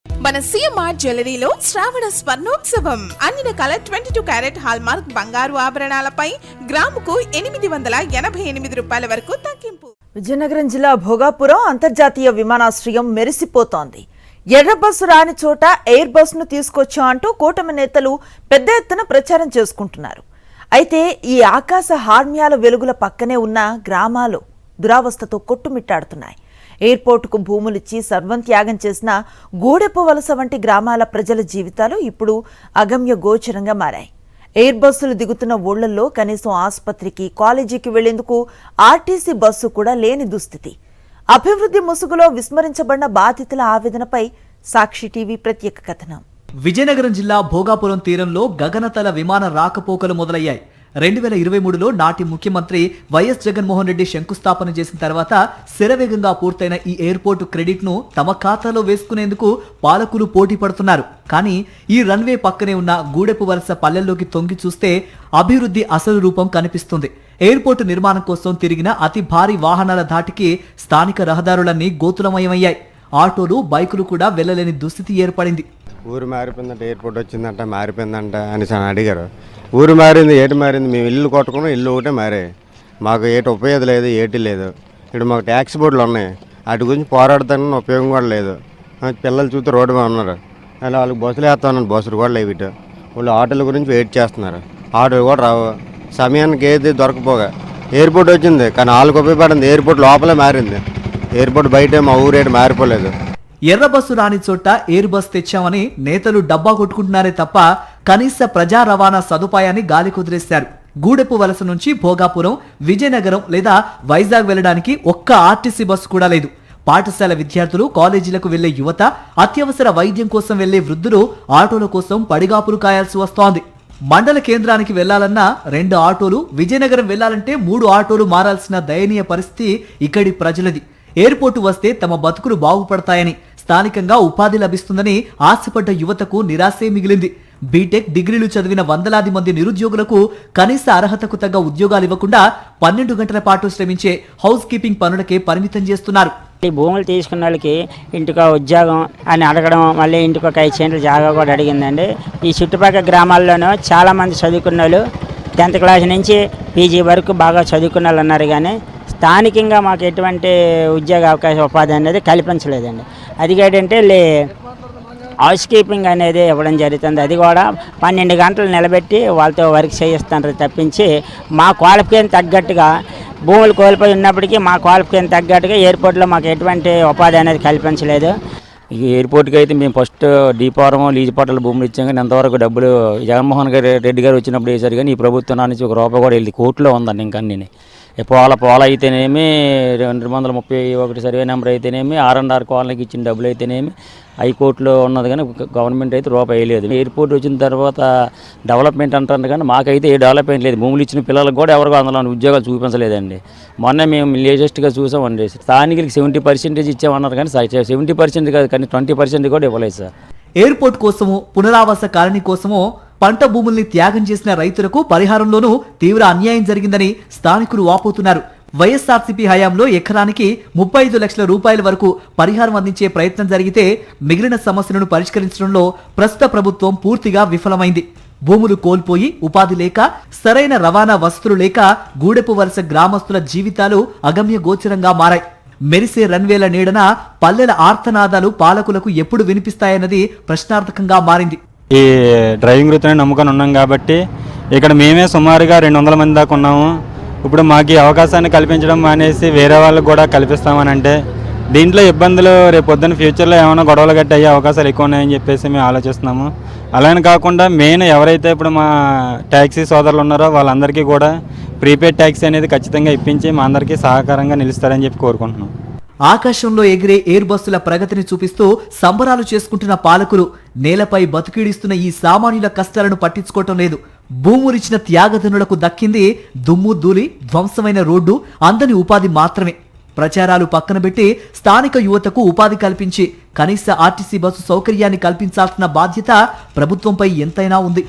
మన సిఎంఆర్ జ్యువెలరీలో శ్రావణ స్వర్ణోత్సవం అన్ని రకాల 22 క్యారెట్ హాల్మార్క్ బంగారు ఆభరణాలపై గ్రాముకు 888 రూపాయల వరకు తగ్గింపు. విజయనగరం జిల్లా భోగాపురం అంతర్జాతీయ విమానాశ్రయం మెరిసిపోతోంది. ఎర్ర బస్సు రాని చోట ఎయిర్ బస్సును తీసుకొచ్చాం అంటూ కూటమి నేతలు పెద్ద ఎత్తున ప్రచారం చేసుకుంటున్నారు. అయితే ఈ ఆకాశ హార్మ్యాల వెలుగుల పక్కనే ఉన్న గ్రామాలు దురావస్థతో కొట్టుమిట్టాడుతున్నాయి. ఎయిర్పోర్టుకు భూములిచ్చి సర్వం త్యాగం చేసిన గూడెపు వలస వంటి గ్రామాల ప్రజల జీవితాలు ఇప్పుడు అగమ్య గోచరంగా మారాయి. ఎయిర్ బస్సులు దిగుతున్న ఊళ్లలో కనీసం ఆసుపత్రికి, కాలేజీకి వెళ్లేందుకు ఆర్టీసీ బస్సు కూడా లేని దుస్థితి. అభివృద్ధి ముసుగులో విస్మరించబడిన బాధితుల ఆవేదనపై సాక్షి టీవీ ప్రత్యేక కథనం. విజయనగరం జిల్లా భోగాపురం తీరంలో గగనతల విమాన రాకపోకలు మొదలయ్యాయి. 2023లో నాటి ముఖ్యమంత్రి వైఎస్ జగన్మోహన్ రెడ్డి శంకుస్థాపన చేసిన తర్వాత శరవేగంగా పూర్తయిన ఈ ఎయిర్పోర్టు క్రెడిట్ ను తమ ఖాతాలో వేసుకునేందుకు పాలకులు పోటీ పడుతున్నారు. కానీ ఈ రన్వే పక్కనే ఉన్న గూడెపు వలస పల్లెల్లోకి తొంగి చూస్తే అభివృద్ధి అసలు రూపం కనిపిస్తుంది. ఎయిర్పోర్టు నిర్మాణం కోసం తిరిగిన అతి భారీ వాహనాల ధాటికి స్థానిక రహదారులన్నీ గోతులమయమయ్యాయి. ఆటోలు, బైకులు కూడా వెళ్లలేని దుస్థితి ఏర్పడింది. ఊరు మారిపోయిందంట, ఎయిర్పోర్ట్ వచ్చిందంట, మారిపోయిందంట అని అడిగారు. ఊరు మారింది, ఏటి మారింది, మేము ఇల్లు కొట్టుకున్నాం, ఇల్లు ఒకటే మారే, మాకు ఏటి ఉపయోగం లేదు, ఏటి లేదు. ఇక్కడ మాకు ట్యాక్స్ బోర్డులు ఉన్నాయి, వాటి గురించి పోరాడతానని ఉపయోగం కూడా లేదు. పిల్లలు చూస్తే రోడ్డు మీద ఉన్నారు, అలా వాళ్ళకి బస్సులు వేస్తామని బస్సులు కూడా లేవు. ఇటు వాళ్ళు ఆటోల గురించి వెయిట్ చేస్తున్నారు, ఆటోలు కూడా రావు. సమయానికి ఏది దొరకపోగా ఎయిర్పోర్ట్ వచ్చింది, కానీ వాళ్ళకి ఉపయోగపడింది ఎయిర్పోర్ట్ లోపలే మారింది. ఎయిర్పోర్ట్ బయట మా ఊరేటి మారిపోలేదు. ఎర్ర బస్సు రాని చోట ఎయిర్ బస్ తెచ్చామని నేతలు డబ్బా కొట్టుకుంటున్నారే తప్ప కనీస ప్రజా రవాణా సదుపాయాన్ని గాలి కుదిరేశారు. గూడెపు వలస నుంచి భోగాపురం, విజయనగరం లేదా వైజాగ్ వెళ్లడానికి ఒక్క ఆర్టీసీ బస్సు కూడా లేదు. పాఠశాల విద్యార్థులు, కాలేజీలకు వెళ్లే యువత, అత్యవసర వైద్యం కోసం వెళ్లే వృద్ధులు ఆటోల కోసం పడిగాపులు కాయాల్సి వస్తోంది. మండల కేంద్రానికి వెళ్లాలన్నా 2 ఆటోలు, విజయనగరం వెళ్లాలంటే 3 ఆటోలు మారాల్సిన దయనీయ పరిస్థితి ఇక్కడి ప్రజలది. ఎయిర్పోర్టు వస్తే తమ బతుకులు బాగుపడతాయని, స్థానికంగా ఉపాధి లభిస్తుందని ఆశపడ్డ యువతకు నిరాశే మిగిలింది. బీటెక్, డిగ్రీలు చదివిన వందలాది మంది నిరుద్యోగులకు కనీస అర్హతకు తగ్గ ఉద్యోగాలు ఇవ్వకుండా 12 గంటల పాటు శ్రమించే హౌస్ కీపింగ్ పనులకే పరిమితం చేస్తున్నారు. ఈ భూములు తీసుకున్న వాళ్ళకి ఇంటికి ఉద్యోగం అని అడగడం, మళ్ళీ ఇంటికి ఒక 5 సెంట్లు జాగా కూడా అడిగిందండి. ఈ చుట్టుపక్కల గ్రామాల్లోనూ చాలామంది చదువుకున్న వాళ్ళు 10th క్లాస్ నుంచి పీజీ వరకు బాగా చదువుకున్న వాళ్ళు ఉన్నారు, కానీ స్థానికంగా మాకు ఎటువంటి ఉద్యోగ అవకాశ ఉపాధి అనేది కల్పించలేదండి. అది ఏంటంటే హౌస్ కీపింగ్ అనేది ఇవ్వడం జరుగుతుంది. అది కూడా 12 గంటలు నిలబెట్టి వాళ్ళతో వర్క్ చేయిస్తున్నారు తప్పించి మా క్వాలిఫికేషన్ తగ్గట్టుగా భూములు కోల్పోయి ఉన్నప్పటికీ మా క్వాలిఫికేషన్ తగ్గట్టుగా ఎయిర్పోర్ట్లో మాకు ఎటువంటి ఉపాధి అనేది కల్పించలేదు. ఈ ఎయిర్పోర్ట్కి అయితే మేము ఫస్ట్ డీపారం, లీజు పట్టాల భూములు ఇచ్చాం, కానీ ఎంతవరకు డబ్బులు జగన్మోహన్ రెడ్డి గారు వచ్చినప్పుడు వేశారు, కానీ ఈ ప్రభుత్వం నుంచి ఒక రూపాయి కూడా వెళ్ళి కోర్టులో ఉందండి. ఇంకా నేను పోల అయితేనేమి, 231 సర్వే నెంబర్ అయితేనేమి, R&R కాలనీకి ఇచ్చిన డబ్బులు అయితేనేమి హైకోర్టులో ఉన్నది, కానీ గవర్నమెంట్ అయితే రూపాయి వేయలేదు. ఎయిర్పోర్ట్ వచ్చిన తర్వాత డెవలప్మెంట్ అంటారు, కానీ మాకైతే ఏ డెవలప్మెంట్ లేదు. భూములు ఇచ్చిన పిల్లలకు కూడా ఎవరికి అందులో ఉద్యోగాలు చూపించలేదండి. మొన్న మేము లేటెస్ట్గా చూసామండి, స్థానికులకి 70% ఇచ్చామన్నారు, కానీ 70% కాదు, కానీ 20% కూడా ఇవ్వలేదు సార్. ఎయిర్పోర్ట్ కోసమో, పునరావాస కాలనీ కోసమో పంట భూముల్ని త్యాగం చేసిన రైతులకు పరిహారంలోనూ తీవ్ర అన్యాయం జరిగిందని స్థానికులు వాపోతున్నారు. వైఎస్ఆర్సీపీ హయాంలో ఎకరానికి 35 లక్షల రూపాయల వరకు పరిహారం అందించే ప్రయత్నం జరిగితే మిగిలిన సమస్యలను పరిష్కరించడంలో ప్రస్తుత ప్రభుత్వం పూర్తిగా విఫలమైంది. భూములు కోల్పోయి, ఉపాధి లేక, సరైన రవాణా వసతులు లేక గూడెపు వలస గ్రామస్తుల జీవితాలు అగమ్య గోచరంగా మారాయి. మెరిసే రన్వేల నీడన పల్లెల ఆర్తనాదాలు పాలకులకు ఎప్పుడు వినిపిస్తాయన్నది ప్రశ్నార్థకంగా మారింది. ఈ డ్రైవింగ్ వృత్తిని నమ్ముకొని ఉన్నాం కాబట్టి ఇక్కడ మేమే సుమారుగా 200 మంది దాకా ఉన్నాము. ఇప్పుడు మాకు ఈ అవకాశాన్ని కల్పించడం మానేసి వేరే వాళ్ళకు కూడా కల్పిస్తామని అంటే దీంట్లో ఇబ్బందులు రేపు పొద్దున్న ఫ్యూచర్లో ఏమైనా గొడవలు గట్టి అయ్యే అవకాశాలు ఎక్కువ ఉన్నాయని చెప్పేసి మేము ఆలోచిస్తున్నాము. అలానే కాకుండా మెయిన్ ఎవరైతే ఇప్పుడు మా ట్యాక్సీ సోదరులు ఉన్నారో వాళ్ళందరికీ కూడా ప్రీపెయిడ్ ట్యాక్సీ అనేది ఖచ్చితంగా ఇప్పించి మా అందరికీ సహకారంగా నిలుస్తారని చెప్పి కోరుకుంటున్నాం. ఆకాశంలో ఎగిరే ఎయిర్ బస్సుల ప్రగతిని చూపిస్తూ సంబరాలు చేసుకుంటున్న పాలకులు నేలపై బతుకీడిస్తున్న ఈ సామాన్యుల కష్టాలను పట్టించుకోవటం లేదు. భూములిచ్చిన త్యాగధనులకు దక్కింది దుమ్ము ధూళి, ధ్వంసమైన రోడ్డు, అందని ఉపాధి మాత్రమే. ప్రచారాలు పక్కన పెట్టి స్థానిక యువతకు ఉపాధి కల్పించి కనీస ఆర్టీసీ బస్సు సౌకర్యాన్ని కల్పించాల్సిన బాధ్యత ప్రభుత్వంపై ఎంతైనా ఉంది.